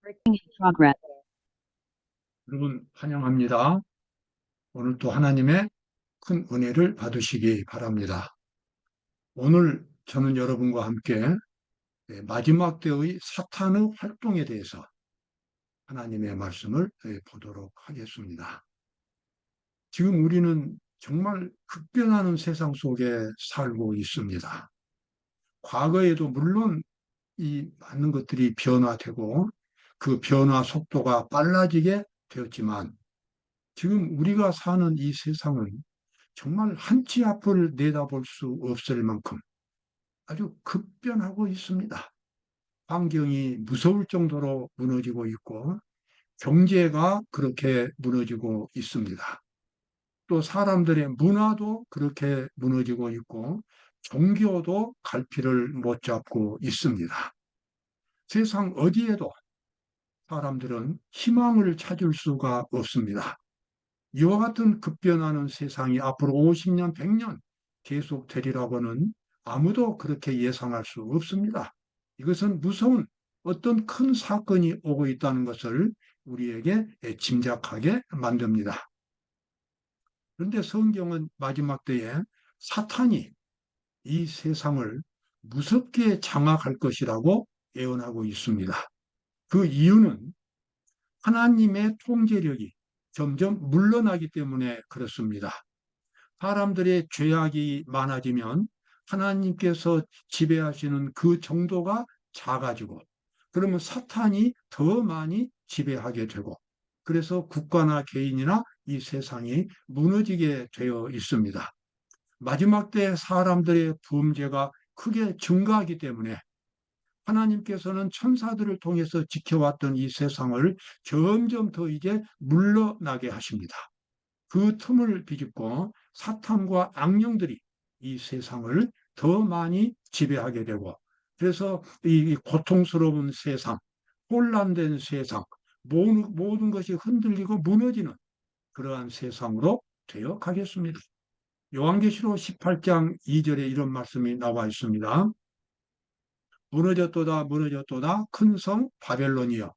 Recording in progress. 여러분 환영합니다. 오늘 또 하나님의 큰 은혜를 받으시기 바랍니다. 오늘 저는 여러분과 함께 마지막 때의 사탄의 활동에 대해서 하나님의 말씀을 보도록 하겠습니다. 지금 우리는 정말 급변하는 세상 속에 살고 있습니다. 과거에도 물론 이 많은 것들이 변화되고 그 변화 속도가 빨라지게 되었지만 지금 우리가 사는 이 세상은 정말 한 치 앞을 내다볼 수 없을 만큼 아주 급변하고 있습니다. 환경이 무서울 정도로 무너지고 있고 경제가 그렇게 무너지고 있습니다. 또 사람들의 문화도 그렇게 무너지고 있고 종교도 갈피를 못 잡고 있습니다. 세상 어디에도 사람들은 희망을 찾을 수가 없습니다. 이와 같은 급변하는 세상이 앞으로 50년, 100년 계속되리라고는 아무도 그렇게 예상할 수 없습니다. 이것은 무서운 어떤 큰 사건이 오고 있다는 것을 우리에게 짐작하게 만듭니다. 그런데 성경은 마지막 때에 사탄이 이 세상을 무섭게 장악할 것이라고 예언하고 있습니다. 그 이유는 하나님의 통제력이 점점 물러나기 때문에 그렇습니다. 사람들의 죄악이 많아지면 하나님께서 지배하시는 그 정도가 작아지고 그러면 사탄이 더 많이 지배하게 되고 그래서 국가나 개인이나 이 세상이 무너지게 되어 있습니다. 마지막 때 사람들의 범죄가 크게 증가하기 때문에 하나님께서는 천사들을 통해서 지켜왔던 이 세상을 점점 더 이제 물러나게 하십니다. 그 틈을 비집고 사탄과 악령들이 이 세상을 더 많이 지배하게 되고 그래서 이 고통스러운 세상, 혼란된 세상, 모든 것이 흔들리고 무너지는 그러한 세상으로 되어 가겠습니다. 요한계시록 18장 2절에 이런 말씀이 나와 있습니다. 무너졌도다 무너졌도다 큰 성 바벨론이여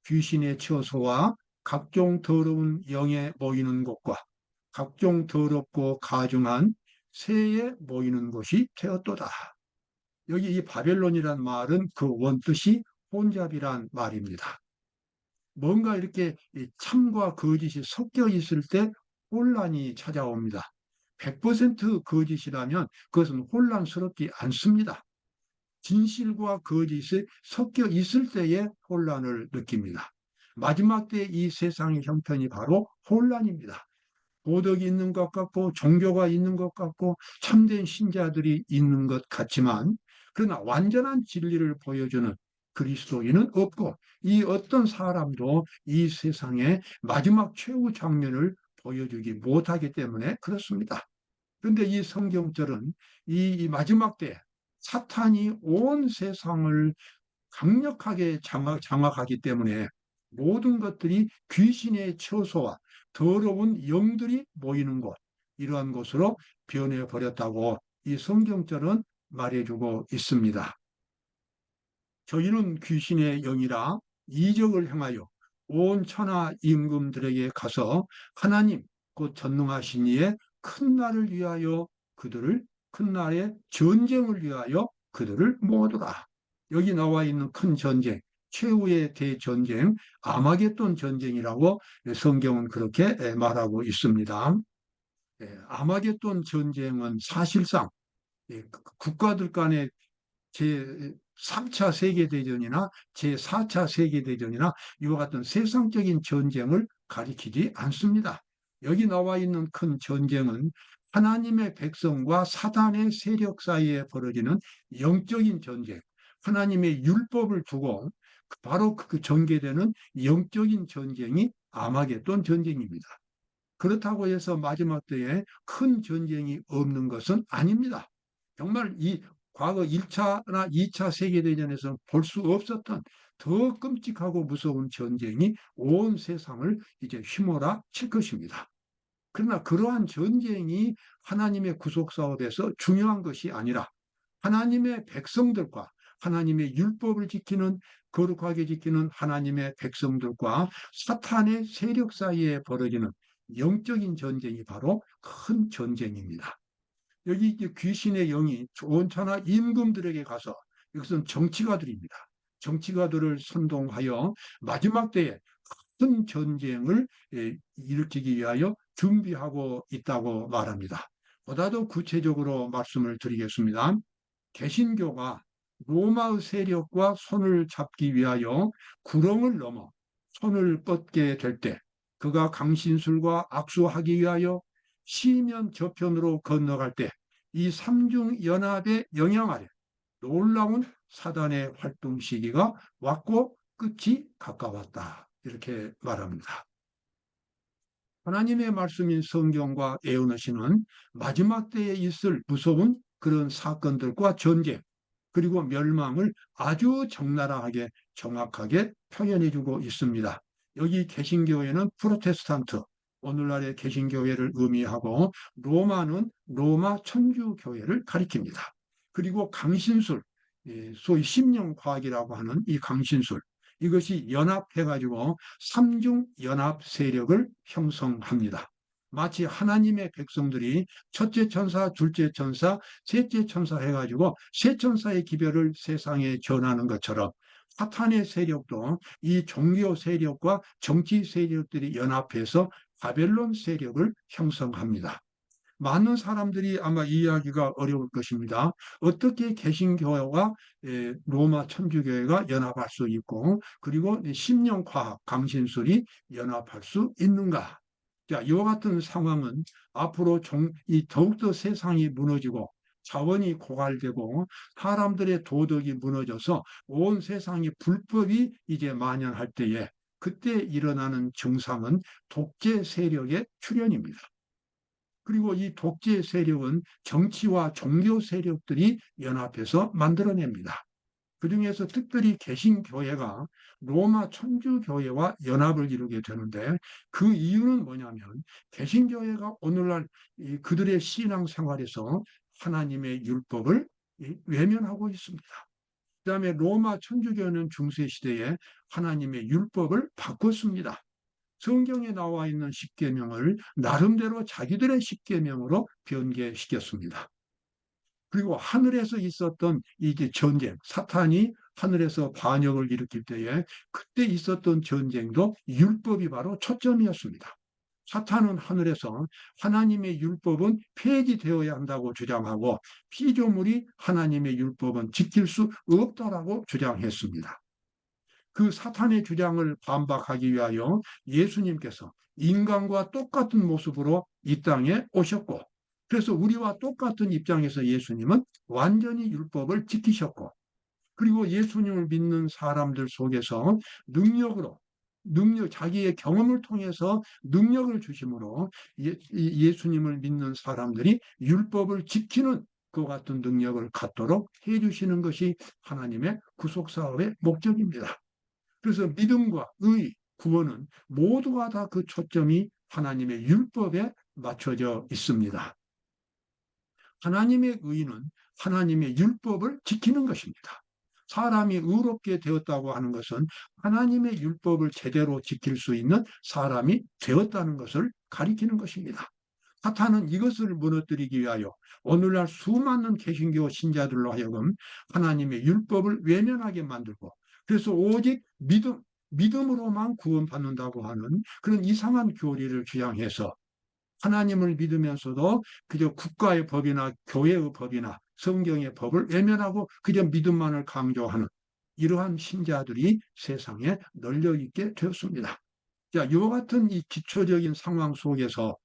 귀신의 처소와 각종 더러운 영에 모이는 곳과 각종 더럽고 가증한 새에 모이는 곳이 되었도다. 여기 이 바벨론이란 말은 그 원뜻이 혼잡이란 말입니다. 뭔가 이렇게 참과 거짓이 섞여 있을 때 혼란이 찾아옵니다. 100% 거짓이라면 그것은 혼란스럽지 않습니다. 진실과 거짓이 섞여 있을 때에 혼란을 느낍니다. 마지막 때 이 세상의 형편이 바로 혼란입니다. 도덕이 있는 것 같고 종교가 있는 것 같고 참된 신자들이 있는 것 같지만 그러나 완전한 진리를 보여주는 그리스도인은 없고 이 어떤 사람도 이 세상의 마지막 최후 장면을 보여주기 못하기 때문에 그렇습니다. 그런데 이 성경절은 이 마지막 때 사탄이 온 세상을 강력하게 장악하기 때문에 모든 것들이 귀신의 처소와 더러운 영들이 모이는 곳, 이러한 곳으로 변해버렸다고 이 성경절은 말해주고 있습니다. 저희는 귀신의 영이라 이적을 행하여 온 천하 임금들에게 가서 하나님 곧 전능하신 이의 큰 날을 위하여 그들을 큰 날의 전쟁을 위하여 그들을 모으더라. 여기 나와 있는 큰 전쟁, 최후의 대전쟁, 아마겟돈 전쟁이라고 성경은 그렇게 말하고 있습니다. 아마겟돈 전쟁은 사실상 국가들 간의 제3차 세계대전이나 제4차 세계대전이나 이와 같은 세상적인 전쟁을 가리키지 않습니다. 여기 나와 있는 큰 전쟁은 하나님의 백성과 사단의 세력 사이에 벌어지는 영적인 전쟁, 하나님의 율법을 두고 바로 그 전개되는 영적인 전쟁이 아마겟돈 전쟁입니다. 그렇다고 해서 마지막 때에 큰 전쟁이 없는 것은 아닙니다. 정말 이 과거 1차나 2차 세계대전에서 볼 수 없었던 더 끔찍하고 무서운 전쟁이 온 세상을 이제 휘몰아 칠 것입니다. 그러나 그러한 전쟁이 하나님의 구속 사업에서 중요한 것이 아니라 하나님의 백성들과 하나님의 율법을 지키는, 거룩하게 지키는 하나님의 백성들과 사탄의 세력 사이에 벌어지는 영적인 전쟁이 바로 큰 전쟁입니다. 여기 이제 귀신의 영이 온천하 임금들에게 가서, 이것은 정치가들입니다. 정치가들을 선동하여 마지막 때에 큰 전쟁을 일으키기 위하여 준비하고 있다고 말합니다. 보다 더 구체적으로 말씀을 드리겠습니다. 개신교가 로마의 세력과 손을 잡기 위하여 구렁을 넘어 손을 뻗게 될 때, 그가 강신술과 악수하기 위하여 시면 저편으로 건너갈 때, 이 삼중연합의 영향 아래 놀라운 사단의 활동 시기가 왔고 끝이 가까웠다, 이렇게 말합니다. 하나님의 말씀인 성경과 예언하시는 마지막 때에 있을 무서운 그런 사건들과 전쟁, 그리고 멸망을 아주 적나라하게 정확하게 표현해주고 있습니다. 여기 개신교회는 프로테스탄트, 오늘날의 개신교회를 의미하고, 로마는 로마 천주교회를 가리킵니다. 그리고 강신술, 소위 심령과학이라고 하는 이 강신술, 이것이 연합해가지고 삼중연합 세력을 형성합니다. 마치 하나님의 백성들이 첫째 천사, 둘째 천사, 셋째 천사 해가지고 세 천사의 기별을 세상에 전하는 것처럼, 사탄의 세력도 이 종교 세력과 정치 세력들이 연합해서 바벨론 세력을 형성합니다. 많은 사람들이 아마 이해하기가 어려울 것입니다. 어떻게 개신교회와 로마 천주교회가 연합할 수 있고, 그리고 심령과학, 강신술이 연합할 수 있는가? 자, 이와 같은 상황은 앞으로 더욱더 세상이 무너지고 자원이 고갈되고 사람들의 도덕이 무너져서 온 세상이 불법이 이제 만연할 때에, 그때 일어나는 증상은 독재 세력의 출현입니다. 그리고 이 독재 세력은 정치와 종교 세력들이 연합해서 만들어냅니다. 그중에서 특별히 개신교회가 로마 천주교회와 연합을 이루게 되는데, 그 이유는 뭐냐면 개신교회가 오늘날 그들의 신앙생활에서 하나님의 율법을 외면하고 있습니다. 그다음에 로마 천주교는 중세시대에 하나님의 율법을 바꿨습니다. 성경에 나와 있는 십계명을 나름대로 자기들의 십계명으로 변개시켰습니다. 그리고 하늘에서 있었던 이제 전쟁, 사탄이 하늘에서 반역을 일으킬 때에 그때 있었던 전쟁도 율법이 바로 초점이었습니다. 사탄은 하늘에서 하나님의 율법은 폐지되어야 한다고 주장하고, 피조물이 하나님의 율법은 지킬 수 없다라고 주장했습니다. 그 사탄의 주장을 반박하기 위하여 예수님께서 인간과 똑같은 모습으로 이 땅에 오셨고, 그래서 우리와 똑같은 입장에서 예수님은 완전히 율법을 지키셨고, 그리고 예수님을 믿는 사람들 속에서 자기의 경험을 통해서 능력을 주심으로 예수님을 믿는 사람들이 율법을 지키는 그 같은 능력을 갖도록 해주시는 것이 하나님의 구속사업의 목적입니다. 그래서 믿음과 의, 구원은 모두가 다 그 초점이 하나님의 율법에 맞춰져 있습니다. 하나님의 의는 하나님의 율법을 지키는 것입니다. 사람이 의롭게 되었다고 하는 것은 하나님의 율법을 제대로 지킬 수 있는 사람이 되었다는 것을 가리키는 것입니다. 사탄은 이것을 무너뜨리기 위하여 오늘날 수많은 개신교 신자들로 하여금 하나님의 율법을 외면하게 만들고, 그래서 오직 믿음으로만 구원받는다고 하는 그런 이상한 교리를 주장해서 하나님을 믿으면서도 그저 국가의 법이나 교회의 법이나 성경의 법을 외면하고 그저 믿음만을 강조하는 이러한 신자들이 세상에 널려 있게 되었습니다. 자, 이와 같은 이 기초적인 상황 속에서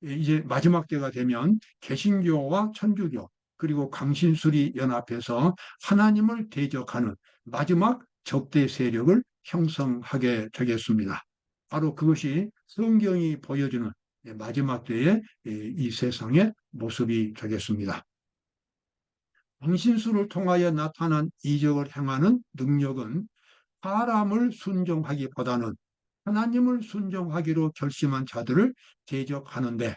이제 마지막 때가 되면 개신교와 천주교 그리고 강신술이 연합해서 하나님을 대적하는 마지막 적대 세력을 형성하게 되겠습니다. 바로 그것이 성경이 보여주는 마지막 때의 이 세상의 모습이 되겠습니다. 강신술을 통하여 나타난 이적을 행하는 능력은 사람을 순종하기보다는 하나님을 순종하기로 결심한 자들을 대적하는데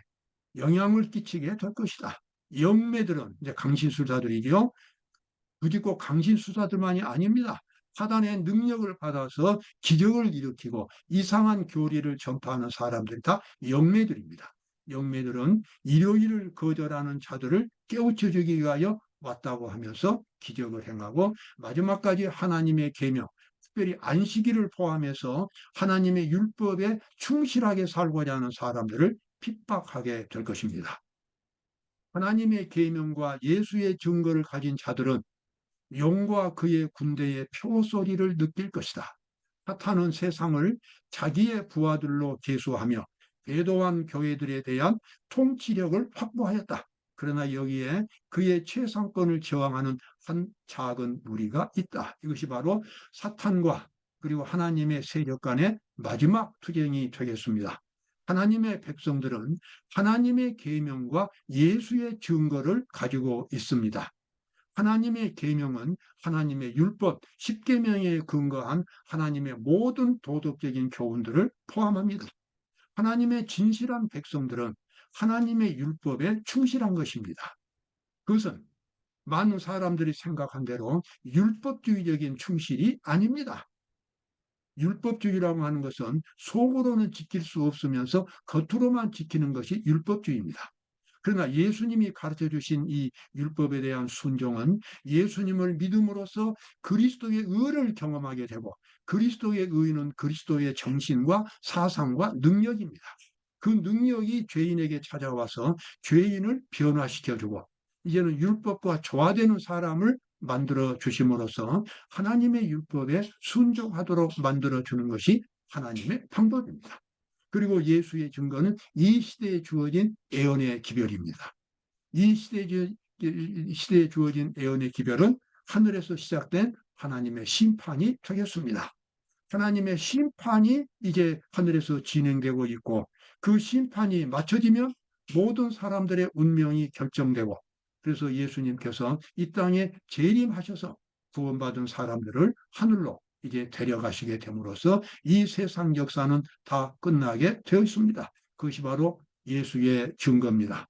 영향을 끼치게 될 것이다. 영매들은 이제 강신술자들이죠. 부짓고 강신 수사들만이 아닙니다. 사단의 능력을 받아서 기적을 일으키고 이상한 교리를 전파하는 사람들이 다 영매들입니다. 영매들은 일요일을 거절하는 자들을 깨우쳐 주기 위하여 왔다고 하면서 기적을 행하고 마지막까지 하나님의 계명, 특별히 안식일을 포함해서 하나님의 율법에 충실하게 살고자 하는 사람들을 핍박하게 될 것입니다. 하나님의 계명과 예수의 증거를 가진 자들은 용과 그의 군대의 표소리를 느낄 것이다. 사탄은 세상을 자기의 부하들로 계수하며 배도한 교회들에 대한 통치력을 확보하였다. 그러나 여기에 그의 최상권을 저항하는 한 작은 무리가 있다. 이것이 바로 사탄과 그리고 하나님의 세력 간의 마지막 투쟁이 되겠습니다. 하나님의 백성들은 하나님의 계명과 예수의 증거를 가지고 있습니다. 하나님의 계명은 하나님의 율법, 십계명에 근거한 하나님의 모든 도덕적인 교훈들을 포함합니다. 하나님의 진실한 백성들은 하나님의 율법에 충실한 것입니다. 그것은 많은 사람들이 생각한 대로 율법주의적인 충실이 아닙니다. 율법주의라고 하는 것은 속으로는 지킬 수 없으면서 겉으로만 지키는 것이 율법주의입니다. 그러나 예수님이 가르쳐 주신 이 율법에 대한 순종은 예수님을 믿음으로써 그리스도의 의를 경험하게 되고 그리스도의 의는 그리스도의 정신과 사상과 능력입니다. 그 능력이 죄인에게 찾아와서 죄인을 변화시켜주고 이제는 율법과 조화되는 사람을 만들어 주심으로써 하나님의 율법에 순종하도록 만들어 주는 것이 하나님의 방법입니다. 그리고 예수의 증거는 이 시대에 주어진 예언의 기별입니다. 이 시대에 주어진 예언의 기별은 하늘에서 시작된 하나님의 심판이 되겠습니다. 하나님의 심판이 이제 하늘에서 진행되고 있고 그 심판이 맞춰지면 모든 사람들의 운명이 결정되고 그래서 예수님께서 이 땅에 재림하셔서 구원받은 사람들을 하늘로 이제 데려가시게 됨으로써 이 세상 역사는 다 끝나게 되어 있습니다. 그것이 바로 예수의 증거입니다.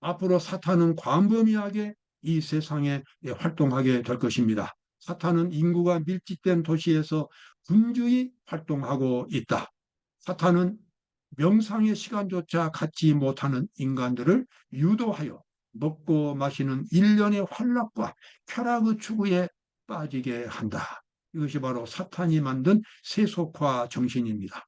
앞으로 사탄은 광범위하게 이 세상에 활동하게 될 것입니다. 사탄은 인구가 밀집된 도시에서 분주히 활동하고 있다. 사탄은 명상의 시간조차 갖지 못하는 인간들을 유도하여 먹고 마시는 일련의 환락과 쾌락의 추구에 빠지게 한다. 이것이 바로 사탄이 만든 세속화 정신입니다.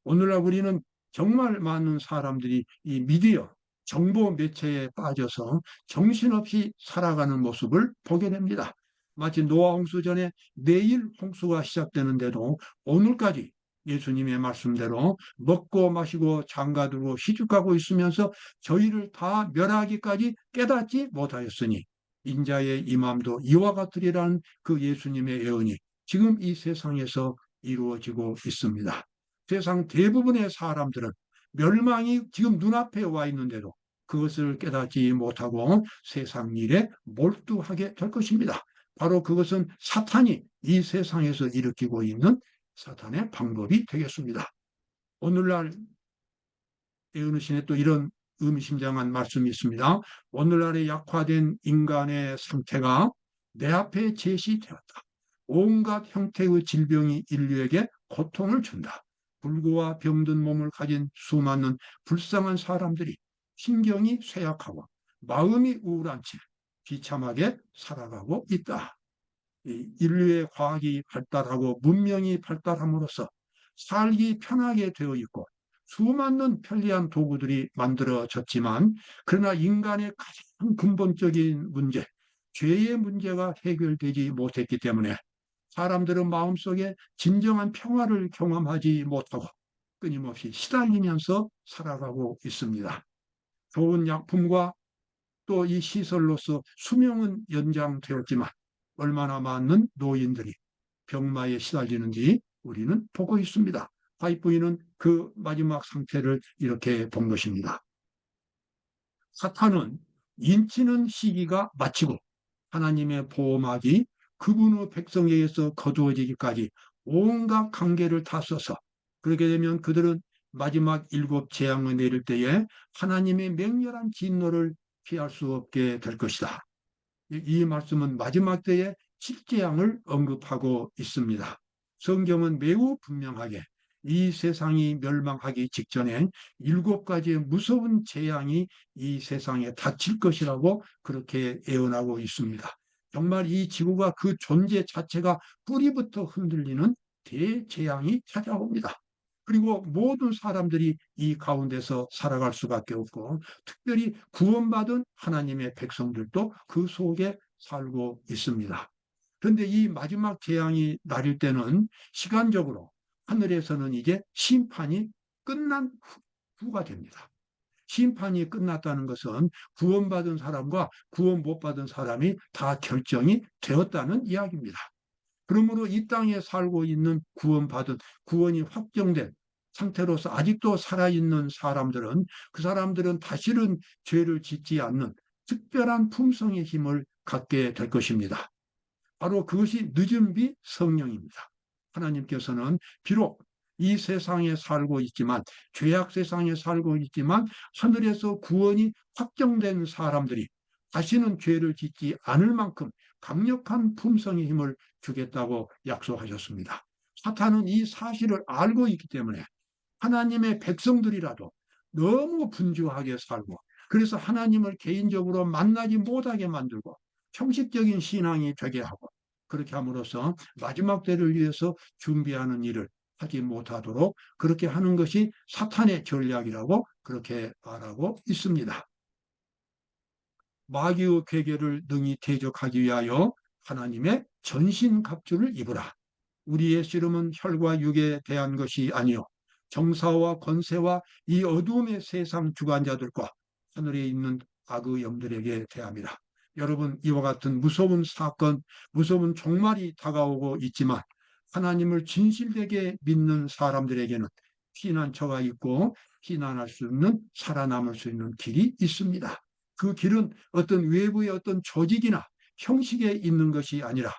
오늘날 우리는 정말 많은 사람들이 이 미디어, 정보 매체에 빠져서 정신없이 살아가는 모습을 보게 됩니다. 마치 노아 홍수 전에 내일 홍수가 시작되는데도 오늘까지 예수님의 말씀대로 먹고 마시고 장가들고 시집가고 있으면서 저희를 다 멸하기까지 깨닫지 못하였으니 인자의 임함도 이와 같으리라는 그 예수님의 예언이 지금 이 세상에서 이루어지고 있습니다. 세상 대부분의 사람들은 멸망이 지금 눈앞에 와 있는데도 그것을 깨닫지 못하고 세상 일에 몰두하게 될 것입니다. 바로 그것은 사탄이 이 세상에서 일으키고 있는 사탄의 방법이 되겠습니다. 오늘날 에어누신에 또 이런 의미심장한 말씀이 있습니다. 오늘날의 약화된 인간의 상태가 내 앞에 제시되었다. 온갖 형태의 질병이 인류에게 고통을 준다. 불구와 병든 몸을 가진 수많은 불쌍한 사람들이 신경이 쇠약하고 마음이 우울한 채 비참하게 살아가고 있다. 인류의 과학이 발달하고 문명이 발달함으로써 살기 편하게 되어 있고 수많은 편리한 도구들이 만들어졌지만 그러나 인간의 가장 근본적인 문제, 죄의 문제가 해결되지 못했기 때문에 사람들은 마음속에 진정한 평화를 경험하지 못하고 끊임없이 시달리면서 살아가고 있습니다. 좋은 약품과 또 이 시설로서 수명은 연장되었지만 얼마나 많은 노인들이 병마에 시달리는지 우리는 보고 있습니다. 파이프인은 그 마지막 상태를 이렇게 본 것입니다. 사탄은 인치는 시기가 마치고 하나님의 보호막이 그분의 백성에게서 거두어지기까지 온갖 관계를 다 써서 그렇게 되면 그들은 마지막 일곱 재앙을 내릴 때에 하나님의 맹렬한 진노를 피할 수 없게 될 것이다. 이 말씀은 마지막 때에 실재앙을 언급하고 있습니다. 성경은 매우 분명하게 이 세상이 멸망하기 직전에 7가지의 무서운 재앙이 이 세상에 닥칠 것이라고 그렇게 예언하고 있습니다. 정말 이 지구가 그 존재 자체가 뿌리부터 흔들리는 대재앙이 찾아옵니다. 그리고 모든 사람들이 이 가운데서 살아갈 수밖에 없고, 특별히 구원받은 하나님의 백성들도 그 속에 살고 있습니다. 그런데 이 마지막 재앙이 날릴 때는 시간적으로 하늘에서는 이제 심판이 끝난 후가 됩니다. 심판이 끝났다는 것은 구원받은 사람과 구원 못 받은 사람이 다 결정이 되었다는 이야기입니다. 그러므로 이 땅에 살고 있는 구원받은, 구원이 확정된 상태로서 아직도 살아있는 사람들은, 그 사람들은 다시는 죄를 짓지 않는 특별한 품성의 힘을 갖게 될 것입니다. 바로 그것이 늦은 비 성령입니다. 하나님께서는 비록 이 세상에 살고 있지만, 죄악 세상에 살고 있지만, 하늘에서 구원이 확정된 사람들이 다시는 죄를 짓지 않을 만큼 강력한 품성의 힘을 주겠다고 약속하셨습니다. 사탄은 이 사실을 알고 있기 때문에 하나님의 백성들이라도 너무 분주하게 살고, 그래서 하나님을 개인적으로 만나지 못하게 만들고 형식적인 신앙이 되게 하고, 그렇게 함으로써 마지막 때를 위해서 준비하는 일을 하지 못하도록 그렇게 하는 것이 사탄의 전략이라고 그렇게 말하고 있습니다. 마귀의 괴계를 능히 대적하기 위하여 하나님의 전신갑주를 입으라. 우리의 씨름은 혈과 육에 대한 것이 아니요 정사와 권세와 이 어두움의 세상 주관자들과 하늘에 있는 악의 영들에게 대함이라. 여러분, 이와 같은 무서운 사건, 무서운 종말이 다가오고 있지만 하나님을 진실되게 믿는 사람들에게는 피난처가 있고 피난할 수 있는, 살아남을 수 있는 길이 있습니다. 그 길은 어떤 외부의 어떤 조직이나 형식에 있는 것이 아니라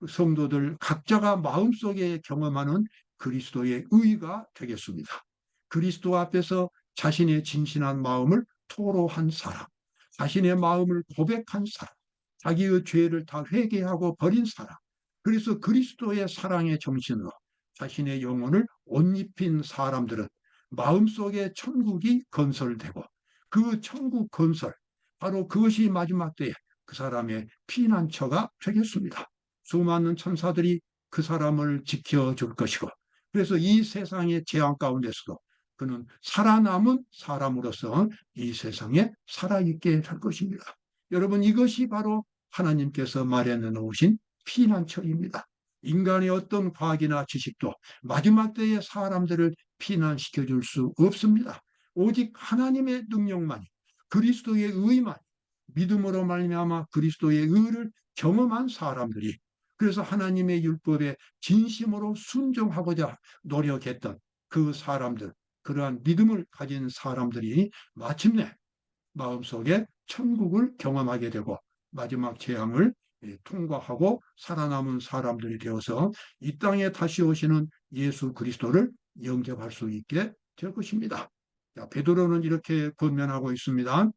성도들 각자가 마음속에 경험하는 그리스도의 의가 되겠습니다. 그리스도 앞에서 자신의 진실한 마음을 토로한 사람, 자신의 마음을 고백한 사람, 자기의 죄를 다 회개하고 버린 사람, 그래서 그리스도의 사랑의 정신으로 자신의 영혼을 옷 입힌 사람들은 마음속에 천국이 건설되고, 그 천국 건설, 바로 그것이 마지막 때에 그 사람의 피난처가 되겠습니다. 수많은 천사들이 그 사람을 지켜줄 것이고, 그래서 이 세상의 재앙 가운데서도 그는 살아남은 사람으로서 이 세상에 살아있게 될 것입니다. 여러분, 이것이 바로 하나님께서 마련해 놓으신 피난처입니다. 인간의 어떤 과학이나 지식도 마지막 때의 사람들을 피난시켜 줄 수 없습니다. 오직 하나님의 능력만이, 그리스도의 의만, 믿음으로 말미암아 그리스도의 의를 경험한 사람들이, 그래서 하나님의 율법에 진심으로 순종하고자 노력했던 그 사람들, 그러한 믿음을 가진 사람들이 마침내 마음속에 천국을 경험하게 되고 마지막 재앙을 통과하고 살아남은 사람들이 되어서 이 땅에 다시 오시는 예수 그리스도를 영접할 수 있게 될 것입니다. 베드로는 이렇게 권면하고 있습니다.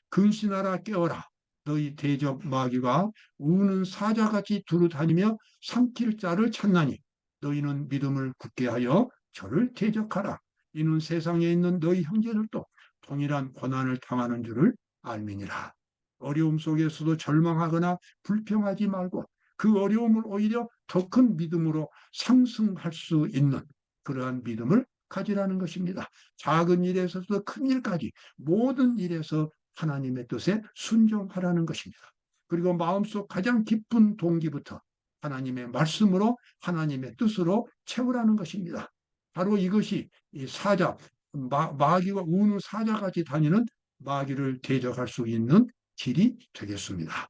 근신하라, 깨어라. 너희 대적 마귀가 우는 사자같이 두루다니며 삼킬 자를 찾나니 너희는 믿음을 굳게 하여 저를 대적하라. 이는 세상에 있는 너희 형제들도 동일한 고난을 당하는 줄을 알미니라. 어려움 속에서도 절망하거나 불평하지 말고 그 어려움을 오히려 더 큰 믿음으로 상승할 수 있는 그러한 믿음을 가지라는 것입니다. 작은 일에서도 큰 일까지 모든 일에서 하나님의 뜻에 순종하라는 것입니다. 그리고 마음속 가장 깊은 동기부터 하나님의 말씀으로, 하나님의 뜻으로 채우라는 것입니다. 바로 이것이 이 사자, 마귀가 우는 사자같이 다니는 마귀를 대적할 수 있는 길이 되겠습니다.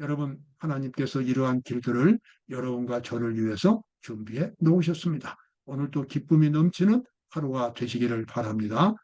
여러분, 하나님께서 이러한 길들을 여러분과 저를 위해서 준비해 놓으셨습니다. 오늘도 기쁨이 넘치는 하루가 되시기를 바랍니다.